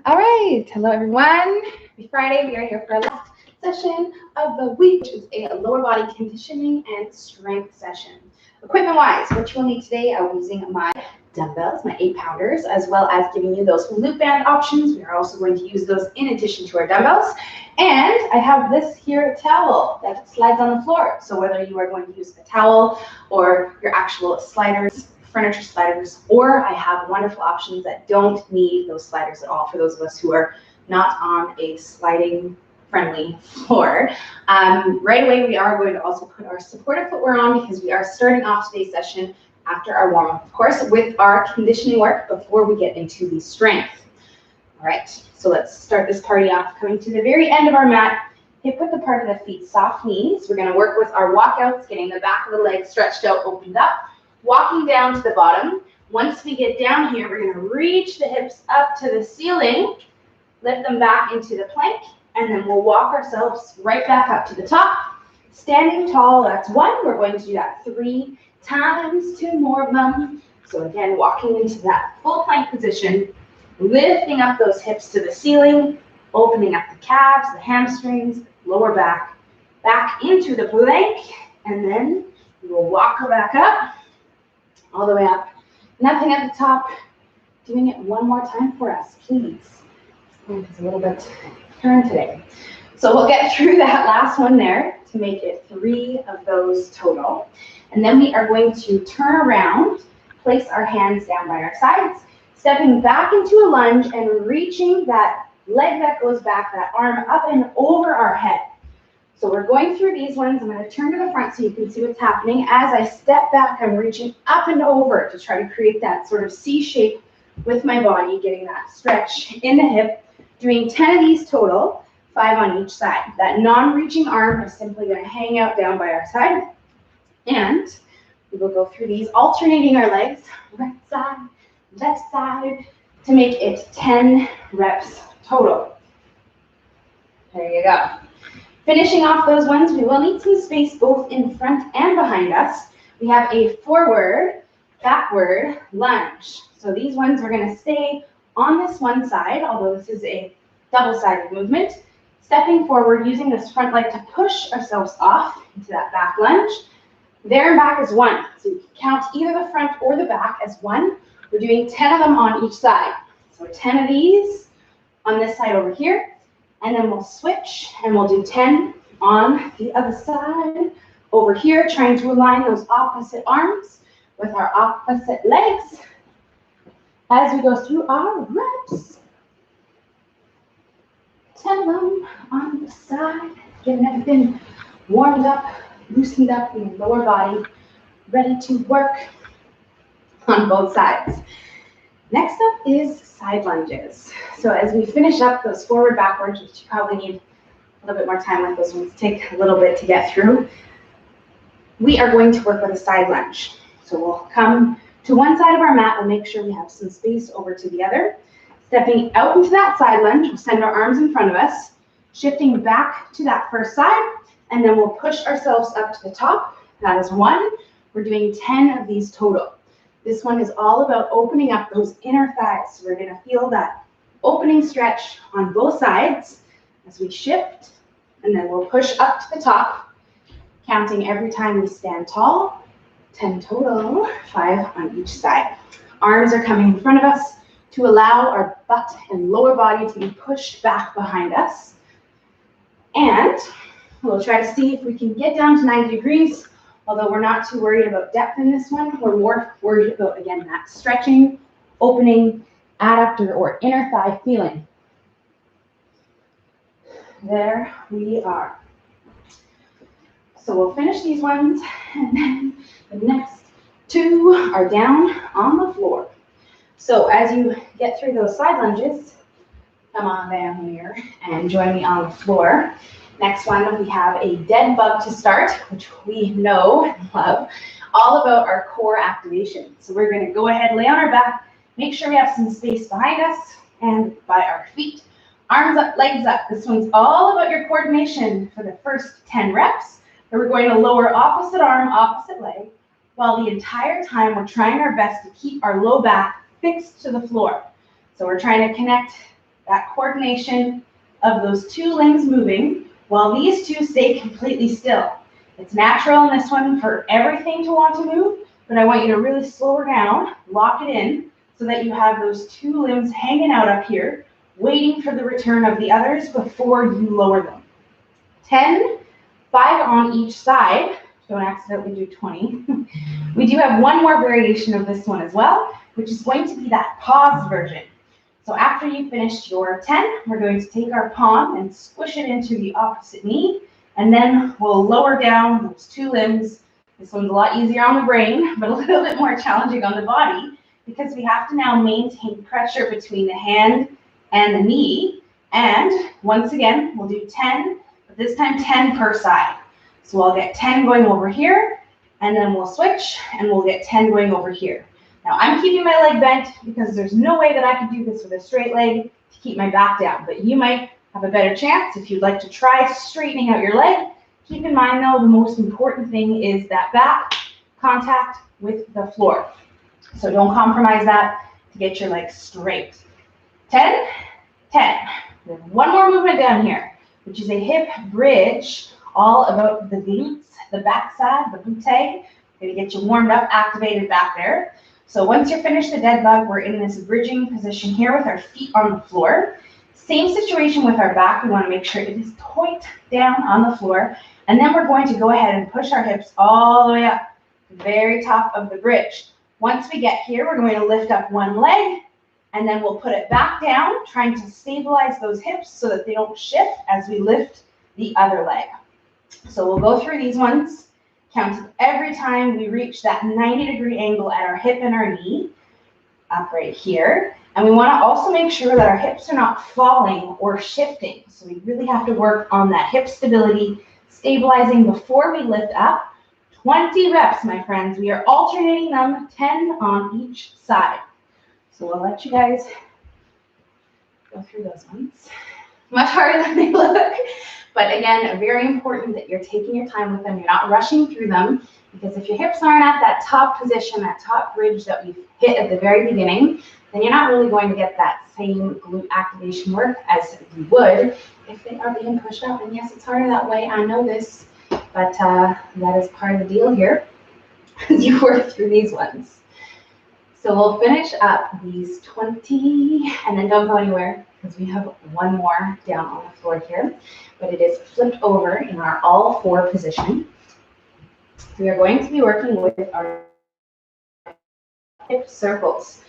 All right, hello everyone. Happy Friday. We are here for our last session of the week, which is a lower body conditioning and strength session. Equipment-wise, what you will need today, I'm using my dumbbells, my 8-pounders, as well as giving you those loop band options. We are also going to use those in addition to our dumbbells. And I have this here towel that slides on the floor. So whether you are going to use a towel or your actual sliders, furniture sliders, or I have wonderful options that don't need those sliders at all for those of us who are not on a sliding friendly floor. Right away, we are going to also put our supportive footwear on because we are starting off today's session after our warm-up, of course, with our conditioning work before we get into the strength. All right, so let's start this party off. Coming to the very end of our mat, hip width apart of the feet, soft knees. We're going to work with our walkouts, getting the back of the legs stretched out, opened up. Walking down to the bottom. Once we get down here, we're going to reach the hips up to the ceiling, lift them back into the plank, and then we'll walk ourselves right back up to the top. Standing tall, that's 1. We're going to do that 3 times, 2 more of them. So again, walking into that full plank position, lifting up those hips to the ceiling, opening up the calves, the hamstrings, lower back, back into the plank, and then we'll walk her back up. All the way up. Nothing at the top. Doing it one more time for us, please. It's a little bit turn today. So we'll get through that last one there to make it 3 of those total. And then we are going to turn around, place our hands down by our sides, stepping back into a lunge and reaching that leg that goes back, that arm up and over our head. So we're going through these ones. I'm going to turn to the front so you can see what's happening. As I step back, I'm reaching up and over to try to create that sort of C shape with my body, getting that stretch in the hip. Doing 10 of these total, 5 on each side. That non-reaching arm is simply going to hang out down by our side. And we will go through these, alternating our legs, right side, left side, to make it 10 reps total. There you go. Finishing off those ones, we will need some space both in front and behind us. We have a forward, backward lunge. So these ones are going to stay on this one side, although this is a double-sided movement. Stepping forward, using this front leg to push ourselves off into that back lunge. There and back is 1. So you can count either the front or the back as 1. We're doing 10 of them on each side. So 10 of these on this side over here. And then we'll switch and we'll do 10 on the other side over here, trying to align those opposite arms with our opposite legs as we go through our reps. 10 of them on the side, getting everything warmed up, loosened up in the lower body, ready to work on both sides. Next up is side lunges. So as we finish up those forward, backwards, which you probably need a little bit more time with, those ones take a little bit to get through, we are going to work with a side lunge. So we'll come to one side of our mat, we'll make sure we have some space over to the other. Stepping out into that side lunge, we'll send our arms in front of us, shifting back to that first side, and then we'll push ourselves up to the top. That is 1. We're doing 10 of these total. This one is all about opening up those inner thighs. So we're going to feel that opening stretch on both sides as we shift, and then we'll push up to the top, counting every time we stand tall. 10 total, 5 on each side. Arms are coming in front of us to allow our butt and lower body to be pushed back behind us. And we'll try to see if we can get down to 90 degrees. Although we're not too worried about depth in this one, we're more worried about, again, that stretching, opening, adductor, or inner thigh feeling. There we are. So we'll finish these ones, and then the next 2 are down on the floor. So as you get through those side lunges, come on down here and join me on the floor. Next one, we have a dead bug to start, which we know and love, all about our core activation. So we're going to go ahead, lay on our back, make sure we have some space behind us and by our feet. Arms up, legs up. This one's all about your coordination for the first 10 reps. So we're going to lower opposite arm, opposite leg, while the entire time we're trying our best to keep our low back fixed to the floor. So we're trying to connect that coordination of those two limbs moving while these two stay completely still. It's natural in this one for everything to want to move, but I want you to really slow her down, lock it in, so that you have those two limbs hanging out up here, waiting for the return of the others before you lower them. 10, 5 on each side. Don't accidentally do 20. We do have one more variation of this one as well, which is going to be that paused version. So after you finish your 10, we're going to take our palm and squish it into the opposite knee, and then we'll lower down those two limbs. This one's a lot easier on the brain, but a little bit more challenging on the body, because we have to now maintain pressure between the hand and the knee. And once again, we'll do 10, but this time 10 per side. So I'll get 10 going over here, and then we'll switch, and we'll get 10 going over here. Now I'm keeping my leg bent because there's no way that I could do this with a straight leg to keep my back down, but you might have a better chance if you'd like to try straightening out your leg. Keep in mind though, the most important thing is that back contact with the floor. So don't compromise that to get your legs straight. 10, 10. We have one more movement down here, which is a hip bridge, all about the glutes, the backside, the butte. Gonna get you warmed up, activated back there. So once you're finished the dead bug, we're in this bridging position here with our feet on the floor. Same situation with our back. We want to make sure it is tight down on the floor. And then we're going to go ahead and push our hips all the way up to the very top of the bridge. Once we get here, we're going to lift up one leg, and then we'll put it back down, trying to stabilize those hips so that they don't shift as we lift the other leg. So we'll go through these ones. Count every time we reach that 90-degree angle at our hip and our knee, up right here. And we want to also make sure that our hips are not falling or shifting. So we really have to work on that hip stability, stabilizing before we lift up. 20 reps, my friends. We are alternating them, 10 on each side. So we'll let you guys go through those ones. Much harder than they look. But again, very important that you're taking your time with them. You're not rushing through them, because if your hips aren't at that top position, that top bridge that we've hit at the very beginning, then you're not really going to get that same glute activation work as you would if they are being pushed up. And yes, it's harder that way. I know this, but that is part of the deal here as you work through these ones. So we'll finish up these 20, and then don't go anywhere, because we have one more down on the floor here, but it is flipped over in our all four position. We are going to be working with our hip circles.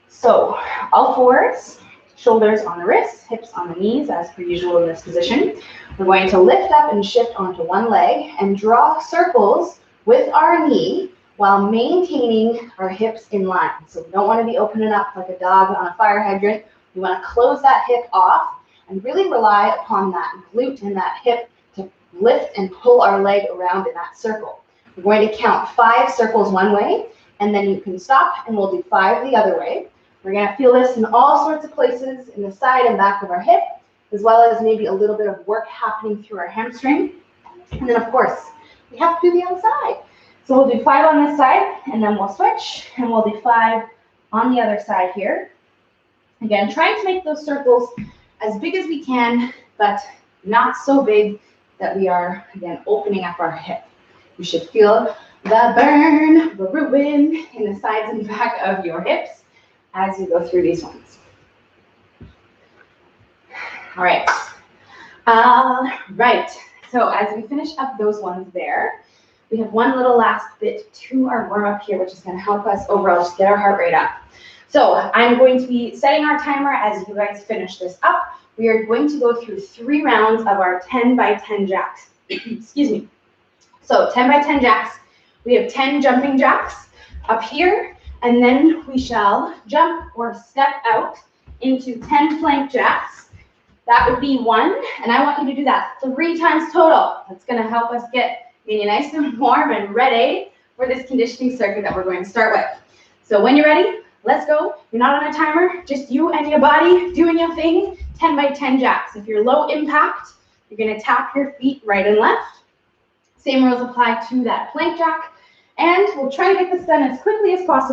So all fours, shoulders on the wrists, hips on the knees, as per usual in this position. We're going to lift up and shift onto one leg and draw circles with our knee while maintaining our hips in line. So we don't want to be opening up like a dog on a fire hydrant. We want to close that hip off and really rely upon that glute and that hip to lift and pull our leg around in that circle. We're going to count 5 circles one way, and then you can stop, and we'll do 5 the other way. We're going to feel this in all sorts of places in the side and back of our hip, as well as maybe a little bit of work happening through our hamstring. And then, of course, we have to do the other side. So we'll do 5 on this side, and then we'll switch, and we'll do 5 on the other side here. Again, trying to make those circles as big as we can, but not so big that we are, again, opening up our hip. You should feel the burn, the ruin in the sides and back of your hips as you go through these ones. All right. So as we finish up those ones there, we have one little last bit to our warm-up here, which is going to help us overall just get our heart rate up. So I'm going to be setting our timer as you guys finish this up. We are going to go through 3 rounds of our 10 by 10 jacks. Excuse me. So 10 by 10 jacks. We have 10 jumping jacks up here, and then we shall jump or step out into 10 plank jacks. That would be 1, and I want you to do that 3 times total. That's going to help us get you nice and warm and ready for this conditioning circuit that we're going to start with. So when you're ready, let's go. You're not on a timer, just you and your body doing your thing. 10 by 10 jacks. If you're low impact, you're going to tap your feet right and left. Same rules apply to that plank jack. And we'll try to get this done as quickly as possible.